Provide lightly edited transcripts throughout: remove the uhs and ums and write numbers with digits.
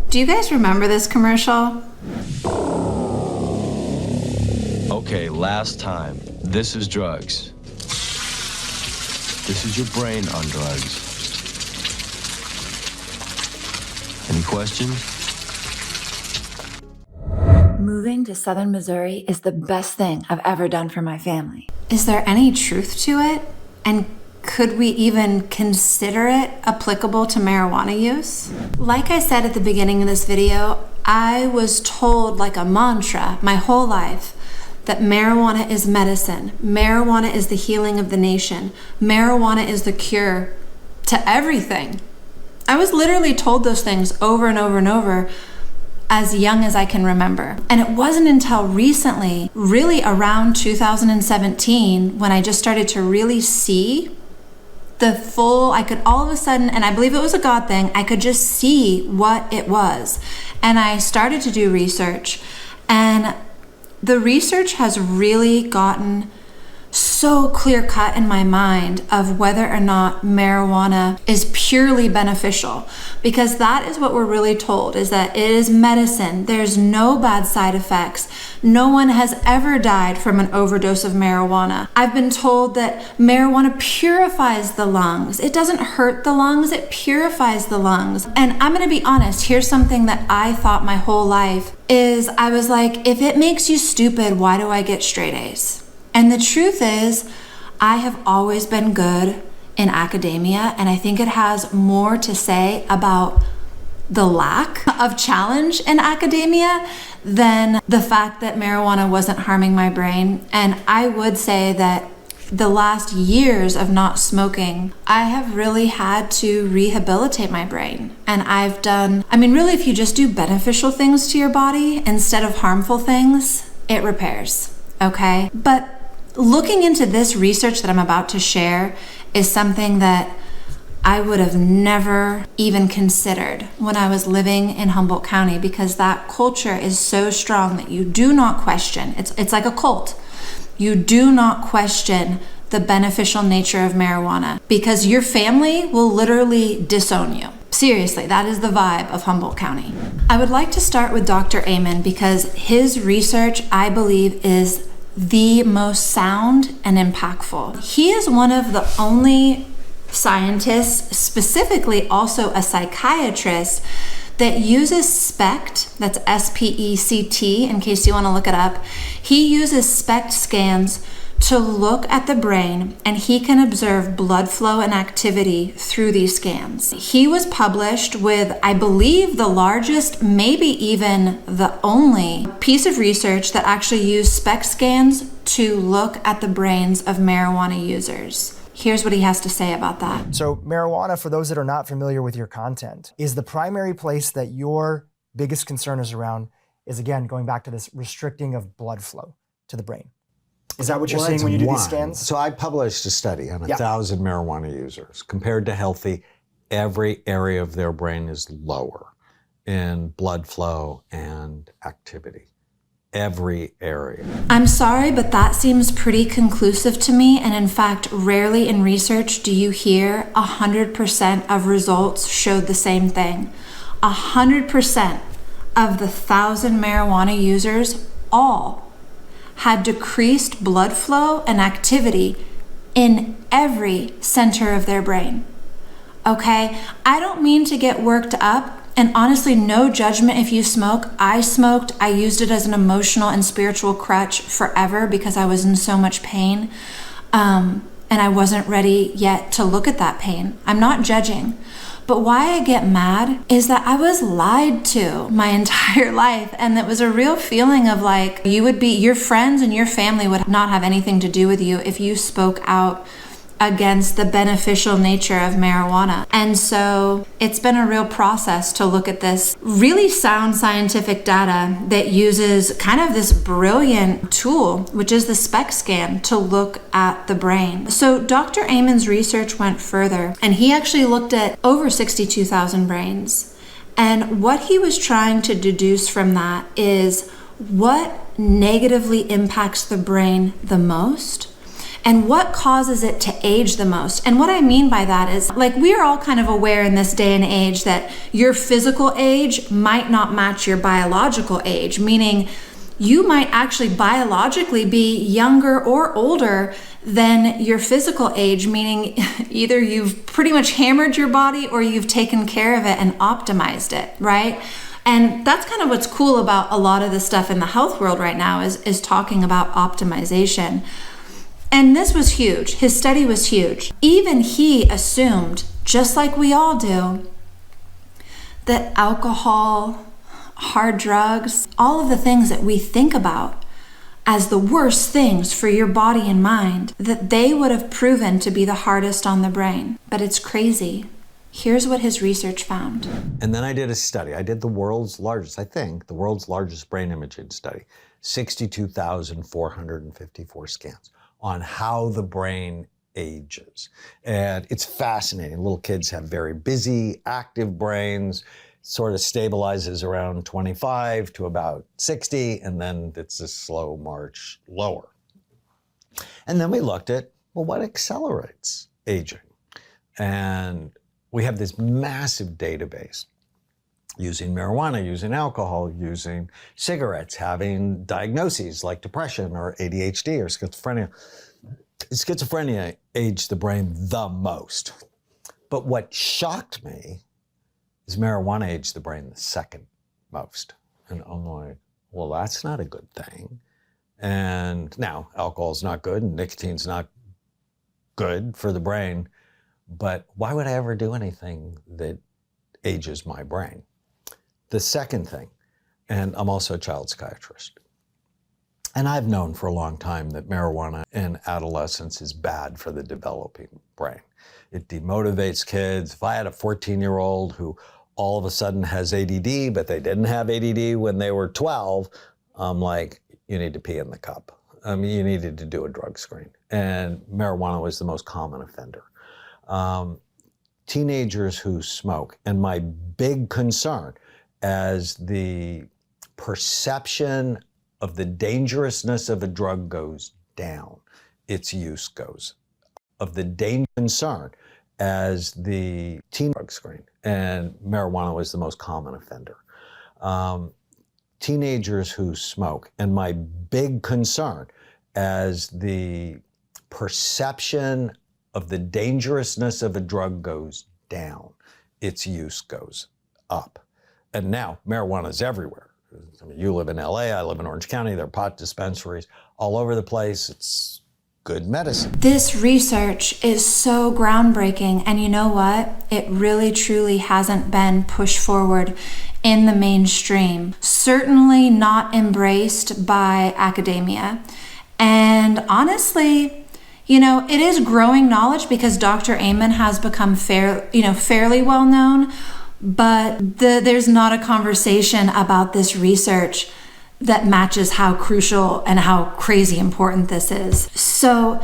Do you guys remember this commercial? Okay, last time. This is drugs. This is your brain on drugs. Any questions? Moving to southern Missouri is the best thing I've ever done for my family. Is there any truth to it? And could we even consider it applicable to marijuana use? Like I said at the beginning of this video, I was told like a mantra my whole life that marijuana is medicine. Marijuana is the healing of the nation. Marijuana is the cure to everything. I was literally told those things over and over and over as young as I can remember. And it wasn't until recently, really around 2017, when I just started to really see the full, I could all of a sudden, and I believe it was a God thing, I could just see what it was. And I started to do research, and the research has really gotten so clear cut in my mind of whether or not marijuana is purely beneficial, because that is what we're really told, is that it is medicine. There's no bad side effects. No one has ever died from an overdose of marijuana. I've been told that marijuana purifies the lungs. It doesn't hurt the lungs, it purifies the lungs. And I'm gonna be honest, here's something that I thought my whole life is, I was like, if it makes you stupid, why do I get straight A's? And the truth is, I have always been good in academia, and I think it has more to say about the lack of challenge in academia than the fact that marijuana wasn't harming my brain. And I would say that the last years of not smoking, I have really had to rehabilitate my brain. And I've done, really, if you just do beneficial things to your body instead of harmful things, it repairs, okay? But looking into this research that I'm about to share is something that I would have never even considered when I was living in Humboldt County, because that culture is so strong that you do not question. It's like a cult. You do not question the beneficial nature of marijuana, because your family will literally disown you. Seriously, that is the vibe of Humboldt County. I would like to start with Dr. Amen, because his research, I believe, is the most sound and impactful. He is one of the only scientists, specifically also a psychiatrist, that uses SPECT, that's S-P-E-C-T, in case you want to look it up. He uses SPECT scans to look at the brain, and he can observe blood flow and activity through these scans. He was published with, I believe, the largest, maybe even the only piece of research that actually used SPECT scans to look at the brains of marijuana users. Here's what he has to say about that. So marijuana, for those that are not familiar with your content, is the primary place that your biggest concern is around, is again, going back to this restricting of blood flow to the brain. Is that what you're seeing when you do these scans? So I published a study on 1,000 marijuana users. Compared to healthy, every area of their brain is lower in blood flow and activity. Every area. I'm sorry, but that seems pretty conclusive to me. And in fact, rarely in research do you hear 100% of results showed the same thing. 100% of the 1,000 marijuana users all had decreased blood flow and activity in every center of their brain. Okay, I don't mean to get worked up, and honestly, no judgment if you smoke. I smoked, I used it as an emotional and spiritual crutch forever because I was in so much pain, and I wasn't ready yet to look at that pain. I'm not judging. But why I get mad is that I was lied to my entire life, and it was a real feeling of like, your friends and your family would not have anything to do with you if you spoke out against the beneficial nature of marijuana. And so it's been a real process to look at this really sound scientific data that uses kind of this brilliant tool, which is the SPECT scan, to look at the brain. So Dr. Amen's research went further, and he actually looked at over 62,000 brains. And what he was trying to deduce from that is what negatively impacts the brain the most, and what causes it to age the most. And what I mean by that is, like, we're all kind of aware in this day and age that your physical age might not match your biological age, meaning you might actually biologically be younger or older than your physical age, meaning either you've pretty much hammered your body or you've taken care of it and optimized it, right? And that's kind of what's cool about a lot of the stuff in the health world right now is talking about optimization. And this was huge. His study was huge. Even he assumed, just like we all do, that alcohol, hard drugs, all of the things that we think about as the worst things for your body and mind, that they would have proven to be the hardest on the brain. But it's crazy. Here's what his research found. And then I did a study. I did the world's largest, I think, the world's largest brain imaging study, 62,454 scans on how the brain ages. And it's fascinating. Little kids have very busy, active brains, sort of stabilizes around 25 to about 60, and then it's a slow march lower. And then we looked at, well, what accelerates aging? And we have this massive database using marijuana, using alcohol, using cigarettes, having diagnoses like depression or ADHD or schizophrenia. Schizophrenia aged the brain the most. But what shocked me is marijuana aged the brain the second most. And I'm like, well, that's not a good thing. And now alcohol's not good and nicotine's not good for the brain, but why would I ever do anything that ages my brain? The second thing, and I'm also a child psychiatrist, and I've known for a long time that marijuana in adolescence is bad for the developing brain. It demotivates kids. If I had a 14-year-old who all of a sudden has ADD, but they didn't have ADD when they were 12, I'm like, you need to pee in the cup. I mean, you needed to do a drug screen. And marijuana was the most common offender. Teenagers who smoke, and my big concern as the perception of the dangerousness of a drug goes down, its use goes up. Of the danger concern as the teen drug screen, and marijuana was the most common offender. Teenagers who smoke, and my big concern as the perception of the dangerousness of a drug goes down, its use goes up. And now marijuana is everywhere. I mean, you live in LA, I live in Orange County, there are pot dispensaries all over the place. It's good medicine. This research is so groundbreaking, and you know what? It really truly hasn't been pushed forward in the mainstream. Certainly not embraced by academia. And honestly, you know, it is growing knowledge because Dr. Amen has become fairly well known, but there's not a conversation about this research that matches how crucial and how crazy important this is. So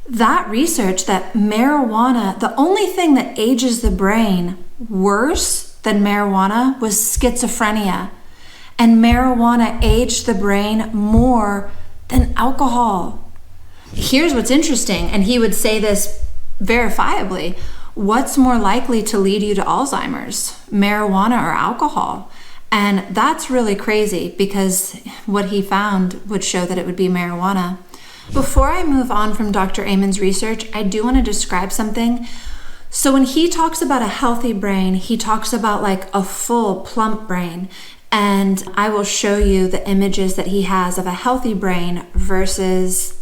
that research, that marijuana, the only thing that ages the brain worse than marijuana was schizophrenia. And marijuana aged the brain more than alcohol. Here's what's interesting, and he would say this verifiably. What's more likely to lead you to Alzheimer's, marijuana or alcohol? And that's really crazy because what he found would show that it would be marijuana. Before I move on from Dr. Amen's research, I do want to describe something. So when he talks about a healthy brain, he talks about like a full, plump brain. And I will show you the images that he has of a healthy brain versus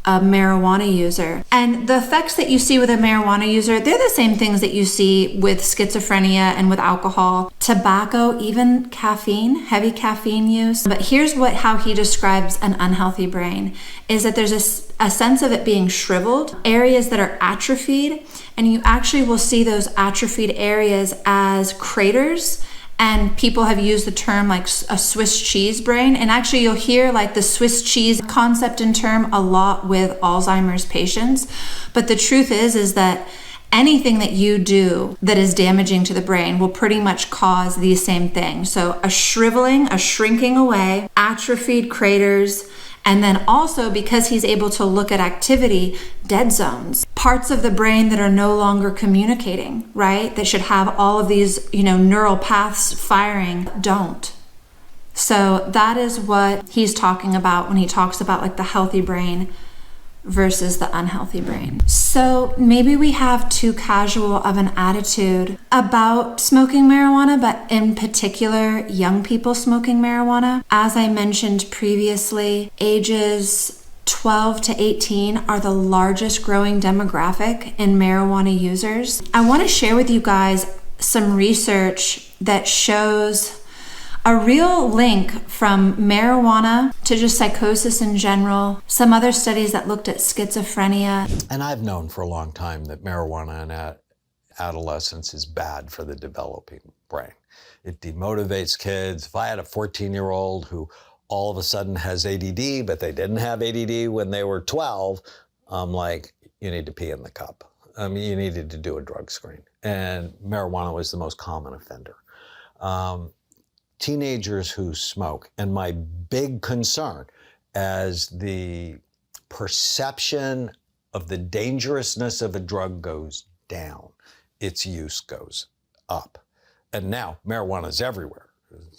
a marijuana user. And the effects that you see with a marijuana user, they're the same things that you see with schizophrenia and with alcohol, tobacco, even caffeine, heavy caffeine use. But here's how he describes an unhealthy brain, is that there's a sense of it being shriveled, areas that are atrophied, and you actually will see those atrophied areas as craters. And people have used the term like a Swiss cheese brain. And actually you'll hear like the Swiss cheese concept and term a lot with Alzheimer's patients. But the truth is that anything that you do that is damaging to the brain will pretty much cause these same things. So a shriveling, a shrinking away, atrophied craters, And then also because he's able to look at activity, dead zones, parts of the brain that are no longer communicating, right? That should have all of these, neural paths firing, don't. So that is what he's talking about when he talks about like the healthy brain versus the unhealthy brain. So maybe we have too casual of an attitude about smoking marijuana, but in particular, young people smoking marijuana. As I mentioned previously, ages 12 to 18 are the largest growing demographic in marijuana users. I want to share with you guys some research that shows a real link from marijuana to just psychosis in general, some other studies that looked at schizophrenia. And I've known for a long time that marijuana in adolescence is bad for the developing brain. It demotivates kids. If I had a 14-year-old who all of a sudden has ADD, but they didn't have ADD when they were 12, I'm like, you need to pee in the cup. I mean, you needed to do a drug screen. And marijuana was the most common offender. Teenagers who smoke, and my big concern as the perception of the dangerousness of a drug goes down, its use goes up. And now marijuana is everywhere.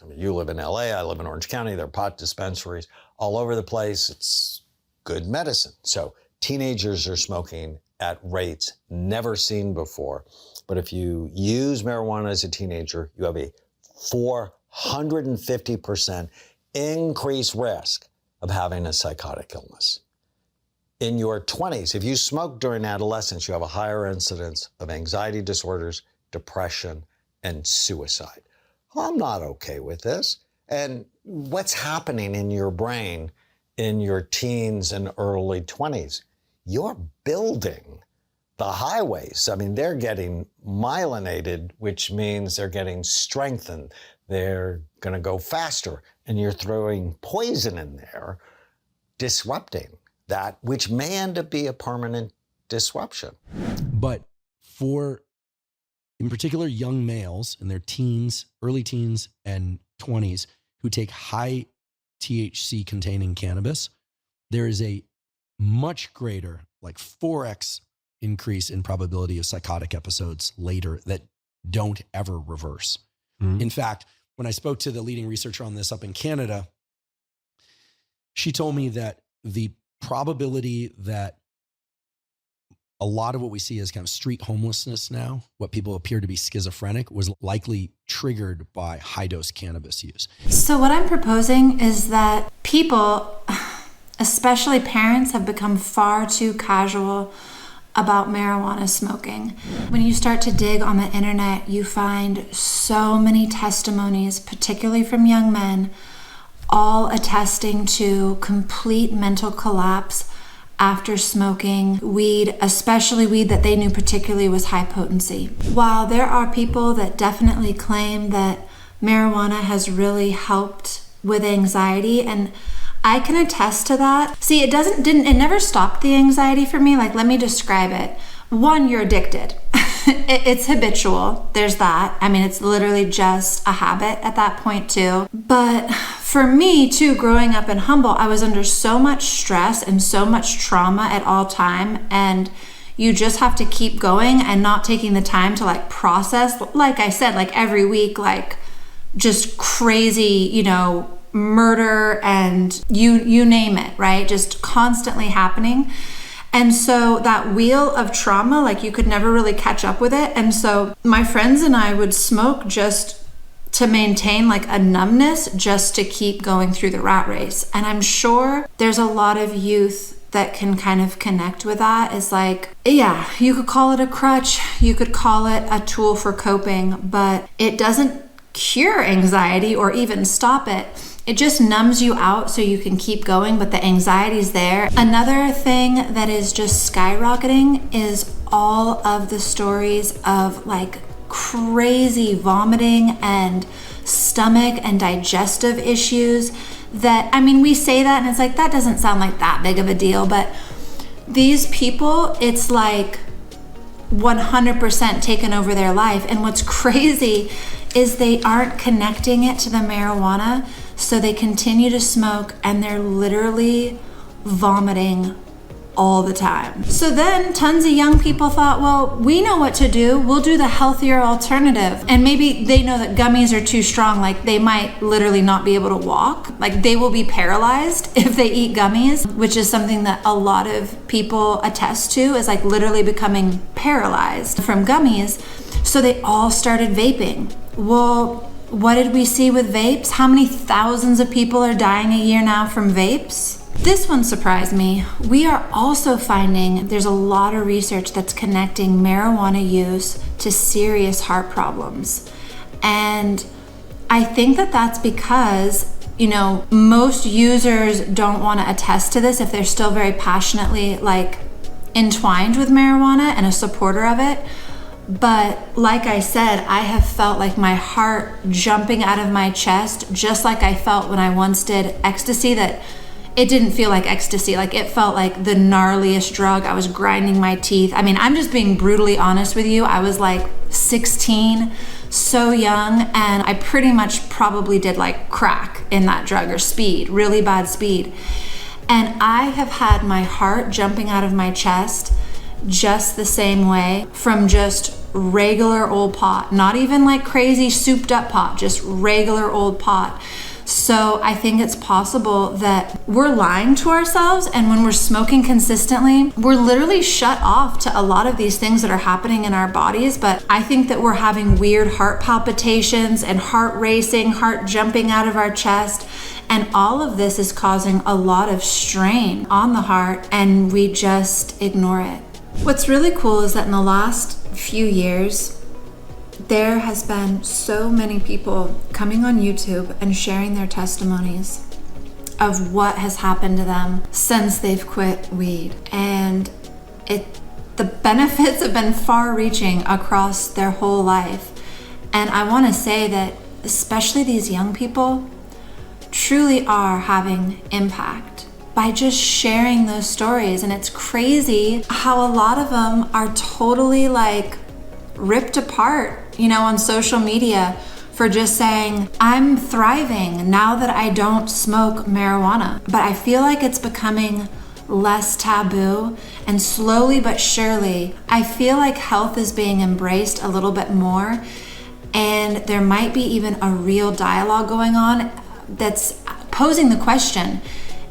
I mean, you live in LA, I live in Orange County, there are pot dispensaries all over the place. It's good medicine. So teenagers are smoking at rates never seen before. But if you use marijuana as a teenager, you have a 450% increased risk of having a psychotic illness. In your 20s, if you smoke during adolescence, you have a higher incidence of anxiety disorders, depression, and suicide. Well, I'm not okay with this. And what's happening in your brain in your teens and early 20s? You're building the highways. I mean, they're getting myelinated, which means they're getting strengthened. They're going to go faster. And you're throwing poison in there, disrupting that, which may end up being a permanent disruption. But for, in particular, young males in their teens, early teens and 20s who take high THC containing cannabis, there is a much greater, like 4x increase in probability of psychotic episodes later that don't ever reverse. Mm-hmm. In fact, when I spoke to the leading researcher on this up in Canada, she told me that the probability that a lot of what we see as kind of street homelessness now, what people appear to be schizophrenic, was likely triggered by high dose cannabis use. So what I'm proposing is that people, especially parents, have become far too casual about marijuana smoking. When you start to dig on the internet, you find so many testimonies, particularly from young men, all attesting to complete mental collapse after smoking weed, especially weed that they knew particularly was high potency. While there are people that definitely claim that marijuana has really helped with anxiety, and I can attest to that. See, it never stopped the anxiety for me. Like, let me describe it. One, you're addicted. It's habitual. There's that. I mean, it's literally just a habit at that point too. But for me too, growing up in Humble, I was under so much stress and so much trauma at all time. And you just have to keep going and not taking the time to like process, like I said, like every week, like just crazy, murder and you name it, right? Just constantly happening. And so that wheel of trauma, like you could never really catch up with it. And so my friends and I would smoke just to maintain like a numbness, just to keep going through the rat race. And I'm sure there's a lot of youth that can kind of connect with that. It's like, yeah, you could call it a crutch, you could call it a tool for coping, but it doesn't cure anxiety or even stop it. It just numbs you out so you can keep going, but the anxiety's there. Another thing that is just skyrocketing is all of the stories of like crazy vomiting and stomach and digestive issues that, I mean, we say that and it's like, that doesn't sound like that big of a deal, but these people, it's like 100% taken over their life. And what's crazy is they aren't connecting it to the marijuana, so they continue to smoke and they're literally vomiting all the time. So then tons of young people thought, well, we know what to do. We'll do the healthier alternative. And maybe they know that gummies are too strong. Like they might literally not be able to walk. Like they will be paralyzed if they eat gummies, which is something that a lot of people attest to, is like literally becoming paralyzed from gummies. So they all started vaping. Well, what did we see with vapes? How many thousands of people are dying a year now from vapes? This one surprised me. We are also finding there's a lot of research that's connecting marijuana use to serious heart problems. And I think that that's because, you know, most users don't want to attest to this if they're still very passionately like entwined with marijuana and a supporter of it. But like I said, I have felt like my heart jumping out of my chest, just like I felt when I once did ecstasy. That it didn't feel like ecstasy. Like it felt like the gnarliest drug. I was grinding my teeth. I mean, I'm just being brutally honest with you. I was like 16, so young, and I pretty much probably did like crack in that drug, or speed, really bad speed. And I have had my heart jumping out of my chest just the same way from just regular old pot, not even like crazy souped up pot, just regular old pot. So I think it's possible that we're lying to ourselves, and when we're smoking consistently, we're literally shut off to a lot of these things that are happening in our bodies. But I think that we're having weird heart palpitations and heart racing, heart jumping out of our chest. And all of this is causing a lot of strain on the heart, and we just ignore it. What's really cool is that in the last few years, there has been so many people coming on YouTube and sharing their testimonies of what has happened to them since they've quit weed. And the benefits have been far-reaching across their whole life. And I want to say that especially these young people truly are having impact by just sharing those stories. And it's crazy how a lot of them are totally like ripped apart, you know, on social media for just saying, I'm thriving now that I don't smoke marijuana. But I feel like it's becoming less taboo, and slowly but surely, I feel like health is being embraced a little bit more, and there might be even a real dialogue going on that's posing the question,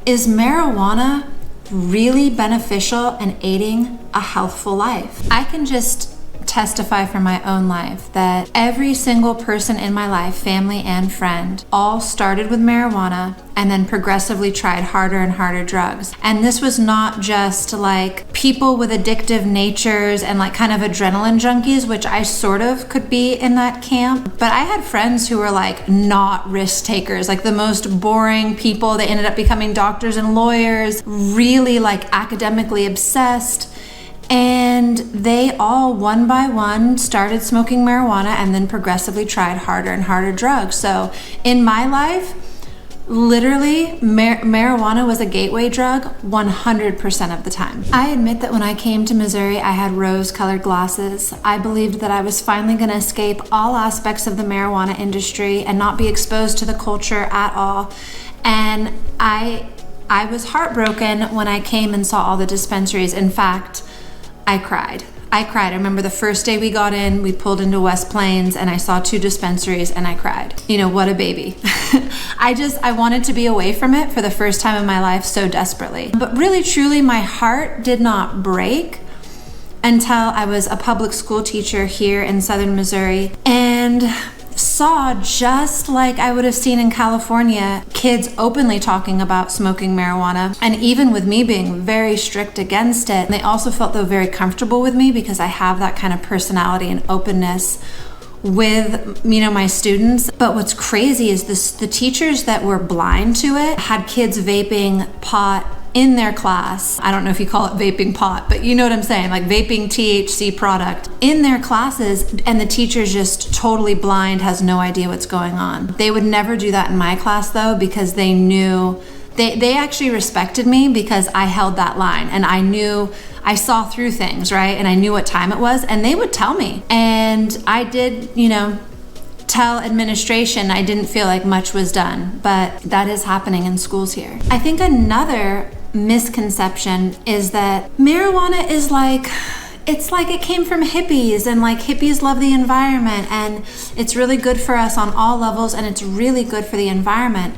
is marijuana really beneficial and aiding a healthful life? I can just testify from my own life that every single person in my life, family and friend, all started with marijuana and then progressively tried harder and harder drugs. And this was not just like people with addictive natures and like kind of adrenaline junkies, which I sort of could be in that camp. But I had friends who were like not risk takers, like the most boring people. They ended up becoming doctors and lawyers, really like academically obsessed. And they all, one by one, started smoking marijuana and then progressively tried harder and harder drugs. So in my life, literally, marijuana was a gateway drug 100% of the time. I admit that when I came to Missouri, I had rose-colored glasses. I believed that I was finally going to escape all aspects of the marijuana industry and not be exposed to the culture at all. And I was heartbroken when I came and saw all the dispensaries. In fact, I cried. I remember the first day we got in, we pulled into West Plains and I saw 2 dispensaries and I cried. You know, what a baby. I wanted to be away from it for the first time in my life so desperately. But really, truly, my heart did not break until I was a public school teacher here in southern Missouri and saw, just like I would have seen in California, kids openly talking about smoking marijuana. And even with me being very strict against it, they also felt though very comfortable with me because I have that kind of personality and openness with, you know, my students. But what's crazy is the teachers that were blind to it had kids vaping pot in their class. I don't know if you call it vaping pot, but you know what I'm saying, like vaping THC product in their classes, and the teacher's just totally blind, has no idea what's going on. They would never do that in my class though, because they knew, they actually respected me because I held that line and I saw through things, right? And I knew what time it was and they would tell me. And I did, you know, tell administration I didn't feel like much was done, but that is happening in schools here. I think another misconception is that marijuana is like, it's like it came from hippies, and like hippies love the environment, and it's really good for us on all levels, and it's really good for the environment.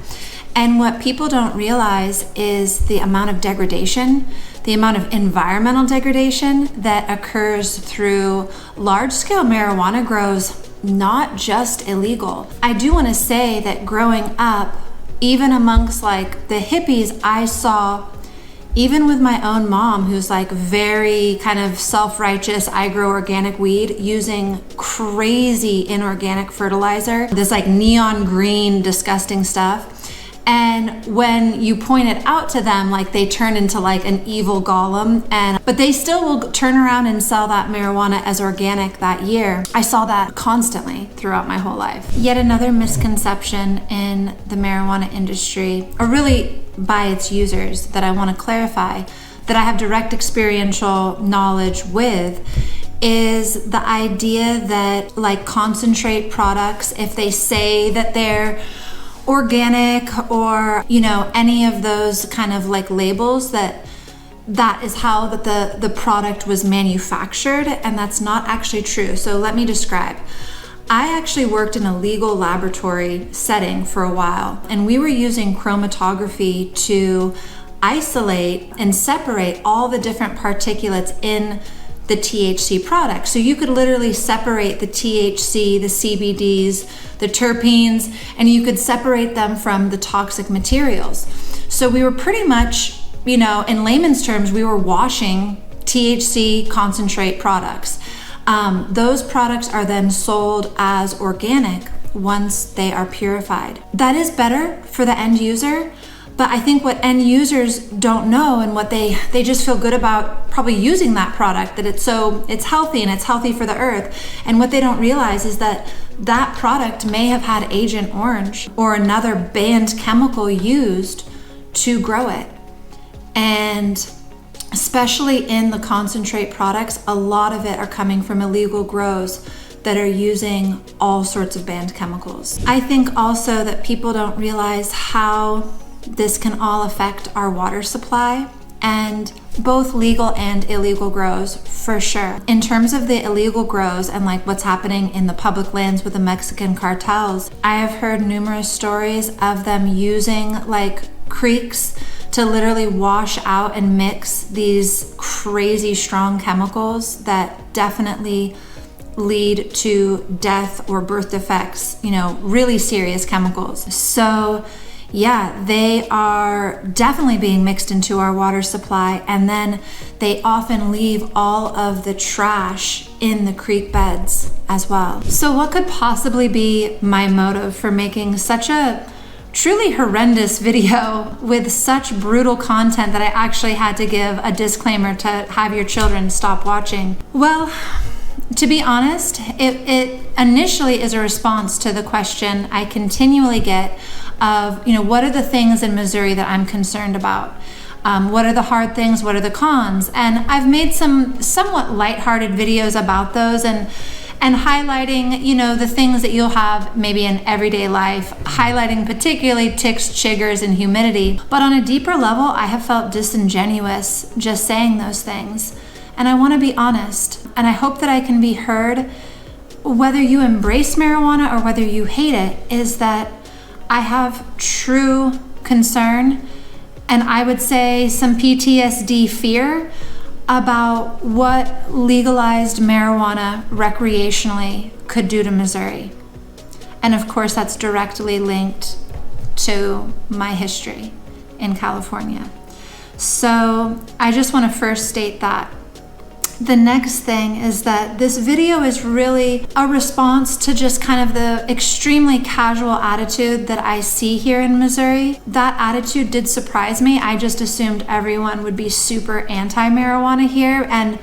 And what people don't realize is the amount of degradation, the amount of environmental degradation that occurs through large-scale marijuana grows, not just illegal. I do want to say that growing up, even amongst like the hippies, I saw, even with my own mom, who's like very kind of self-righteous, I grow organic weed, using crazy inorganic fertilizer, this like neon green, disgusting stuff. And when you point it out to them, like they turn into like an evil golem, but they still will turn around and sell that marijuana as organic that year. I saw that constantly throughout my whole life. Yet another misconception in the marijuana industry, or really by its users, that I want to clarify, that I have direct experiential knowledge with, is the idea that like concentrate products, if they say that they're organic or, you know, any of those kind of like labels, that is how that the product was manufactured, and that's not actually true. So let me describe. I actually worked in a legal laboratory setting for a while, and we were using chromatography to isolate and separate all the different particulates in the THC product. So you could literally separate the THC, the CBDs, the terpenes, and you could separate them from the toxic materials. So we were pretty much, you know, in layman's terms, we were washing THC concentrate products. Those products are then sold as organic once they are purified. That is better for the end user, but I think what end users don't know, and what they just feel good about probably using that product, that it's healthy and it's healthy for the earth. And what they don't realize is that that product may have had Agent Orange or another banned chemical used to grow it. And especially in the concentrate products, a lot of it are coming from illegal grows that are using all sorts of banned chemicals. I think also that people don't realize how this can all affect our water supply, and both legal and illegal grows, for sure. In terms of the illegal grows and like what's happening in the public lands with the Mexican cartels, I have heard numerous stories of them using like creeks to literally wash out and mix these crazy strong chemicals that definitely lead to death or birth defects, you know, really serious chemicals. So yeah, they are definitely being mixed into our water supply, and then they often leave all of the trash in the creek beds as well. So what could possibly be my motive for making such a truly horrendous video with such brutal content that I actually had to give a disclaimer to have your children stop watching? Well, to be honest, it initially is a response to the question I continually get of, you know, what are the things in Missouri that I'm concerned about? What are the hard things? What are the cons? And I've made some somewhat lighthearted videos about those, and highlighting, you know, the things that you'll have maybe in everyday life, highlighting particularly ticks, chiggers, and humidity. But on a deeper level, I have felt disingenuous just saying those things. And I want to be honest, and I hope that I can be heard, whether you embrace marijuana or whether you hate it, is that I have true concern, and I would say some PTSD fear about what legalized marijuana recreationally could do to Missouri. And of course, that's directly linked to my history in California. So I just want to first state that. The next thing is that this video is really a response to just kind of the extremely casual attitude that I see here in Missouri. That attitude did surprise me. I just assumed everyone would be super anti-marijuana here, and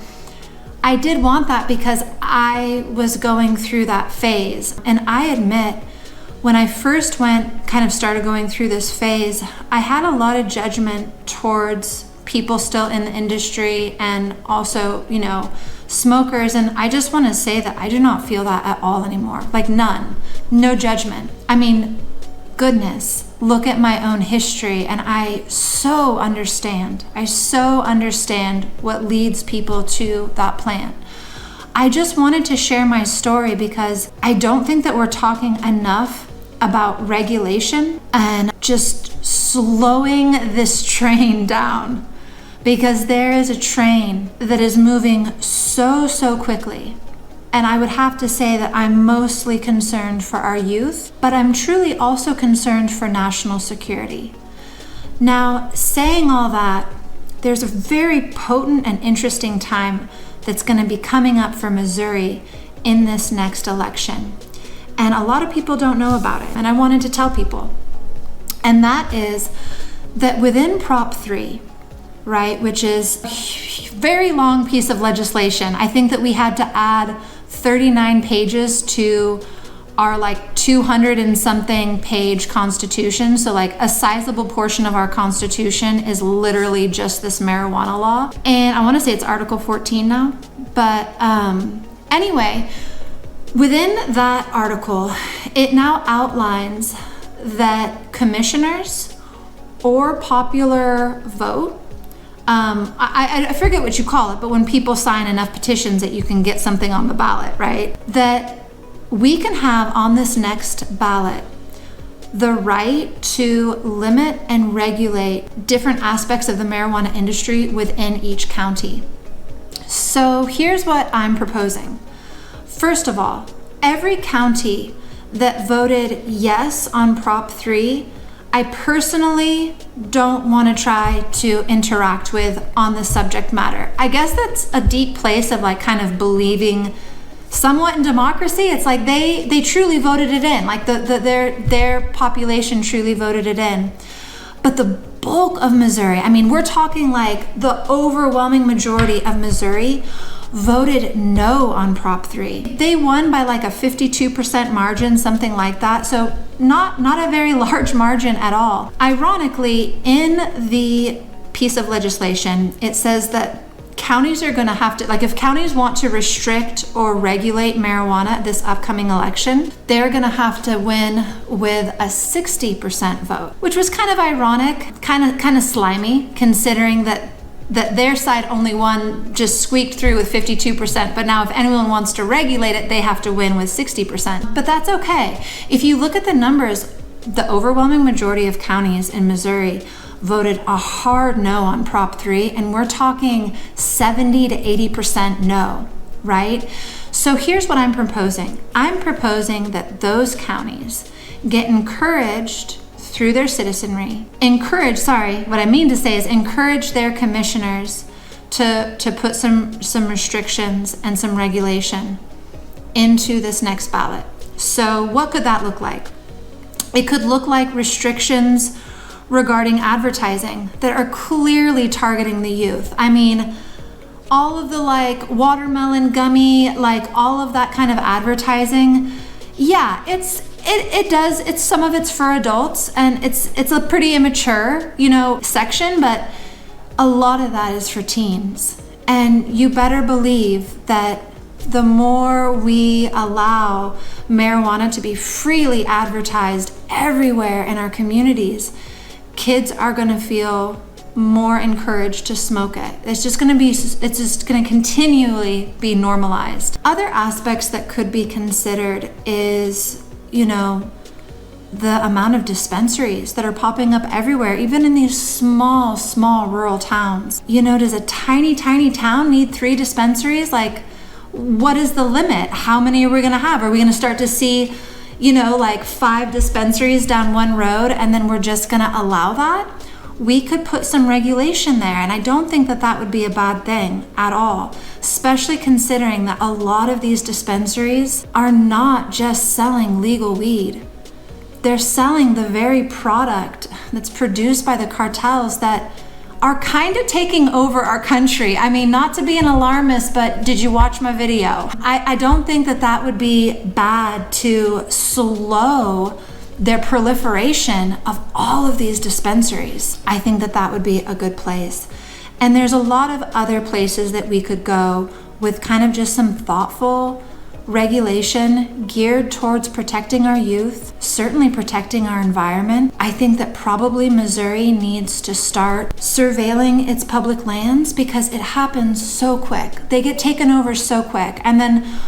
I did want that because I was going through that phase. And I admit, when I first started going through this phase, I had a lot of judgment towards people still in the industry and also, you know, smokers. And I just want to say that I do not feel that at all anymore. Like none, no judgment. I mean, goodness, look at my own history and I so understand. I so understand what leads people to that plant. I just wanted to share my story because I don't think that we're talking enough about regulation and just slowing this train down, because there is a train that is moving so quickly. And I would have to say that I'm mostly concerned for our youth, but I'm truly also concerned for national security. Now, saying all that, there's a very potent and interesting time that's going to be coming up for Missouri in this next election. And a lot of people don't know about it, and I wanted to tell people. And that is that within Prop 3, right, which is a very long piece of legislation, I think that we had to add 39 pages to our like 200 and something page constitution. So like a sizable portion of our constitution is literally just this marijuana law. And I want to say it's Article 14 now. But anyway, within that article, it now outlines that commissioners or popular vote, I forget what you call it, but when people sign enough petitions that you can get something on the ballot, right? That we can have on this next ballot the right to limit and regulate different aspects of the marijuana industry within each county. So here's what I'm proposing. First of all, every county that voted yes on Prop 3, I personally don't want to try to interact with on the subject matter. I guess that's a deep place of like kind of believing somewhat in democracy. It's like they truly voted it in, like their population truly voted it in. But the bulk of Missouri, I mean, we're talking like the overwhelming majority of Missouri voted no on Prop 3. They won by like a 52% margin, something like that. So not a very large margin at all. Ironically, in the piece of legislation, it says that counties are going to have to, like if counties want to restrict or regulate marijuana this upcoming election, they're going to have to win with a 60% vote, which was kind of ironic, kind of slimy, considering that their side only won, just squeaked through with 52%, but now if anyone wants to regulate it, they have to win with 60%. But that's okay. If you look at the numbers, the overwhelming majority of counties in Missouri voted a hard no on Prop 3, and we're talking 70 to 80% no, right? So here's what I'm proposing. I'm proposing that those counties get encouraged through their citizenry, encourage their commissioners to put some restrictions and some regulation into this next ballot. So what could that look like? It could look like restrictions regarding advertising that are clearly targeting the youth. I mean, all of the like watermelon gummy, like all of that kind of advertising, yeah, it's some of it's for adults and it's a pretty immature, section, but a lot of that is for teens. And you better believe that the more we allow marijuana to be freely advertised everywhere in our communities, kids are going to feel more encouraged to smoke it. It's just going to continually be normalized. Other aspects that could be considered is, the amount of dispensaries that are popping up everywhere, even in these small rural towns. Does a tiny town need 3 dispensaries? Like, what is the limit? How many are we going to have? Are we going to start to see, like 5 dispensaries down one road and then we're just going to allow that? We could put some regulation there, and I don't think that would be a bad thing at all, especially considering that a lot of these dispensaries are not just selling legal weed. They're selling the very product that's produced by the cartels that are kind of taking over our country. I mean, not to be an alarmist, but did you watch my video? I don't think that would be bad to slow their proliferation of all of these dispensaries. I think that would be a good place. And there's a lot of other places that we could go with kind of just some thoughtful regulation geared towards protecting our youth, certainly protecting our environment. I think that probably Missouri needs to start surveilling its public lands because it happens so quick. They get taken over so quick. And then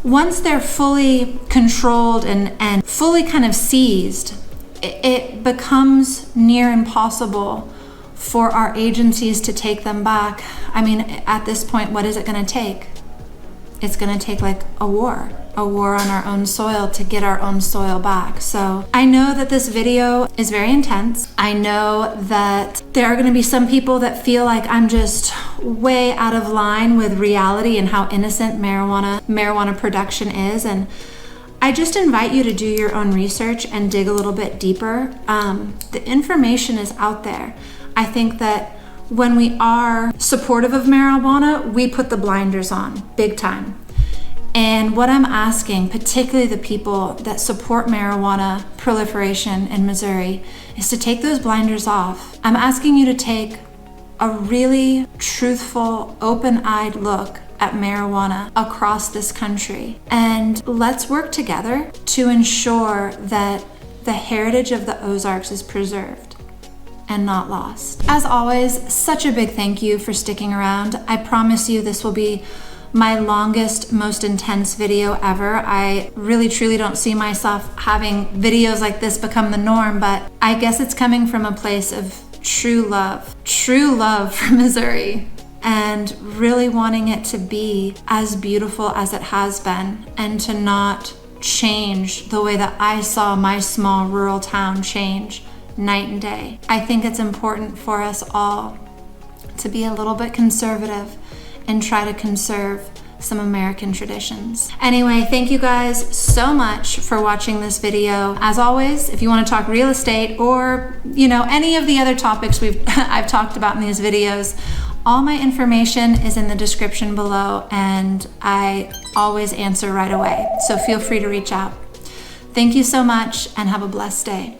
once they're fully controlled and fully kind of seized, it becomes near impossible for our agencies to take them back. I mean, at this point, what is it going to take? It's going to take like a war on our own soil to get our own soil back. So I know that this video is very intense. I know that there are going to be some people that feel like I'm just way out of line with reality and how innocent marijuana production is. And I just invite you to do your own research and dig a little bit deeper. The information is out there. I think that when we are supportive of marijuana, we put the blinders on big time. And what I'm asking, particularly the people that support marijuana proliferation in Missouri, is to take those blinders off. I'm asking you to take a really truthful, open-eyed look at marijuana across this country. And let's work together to ensure that the heritage of the Ozarks is preserved and not lost. As always, such a big thank you for sticking around. I promise you this will be my longest, most intense video ever. I really truly don't see myself having videos like this become the norm, but I guess it's coming from a place of true love for Missouri, and really wanting it to be as beautiful as it has been, and to not change the way that I saw my small rural town change night and day. I think it's important for us all to be a little bit conservative and try to conserve some American traditions. Anyway, thank you guys so much for watching this video. As always, if you want to talk real estate or, any of the other topics I've talked about in these videos, all my information is in the description below, and I always answer right away. So feel free to reach out. Thank you so much and have a blessed day.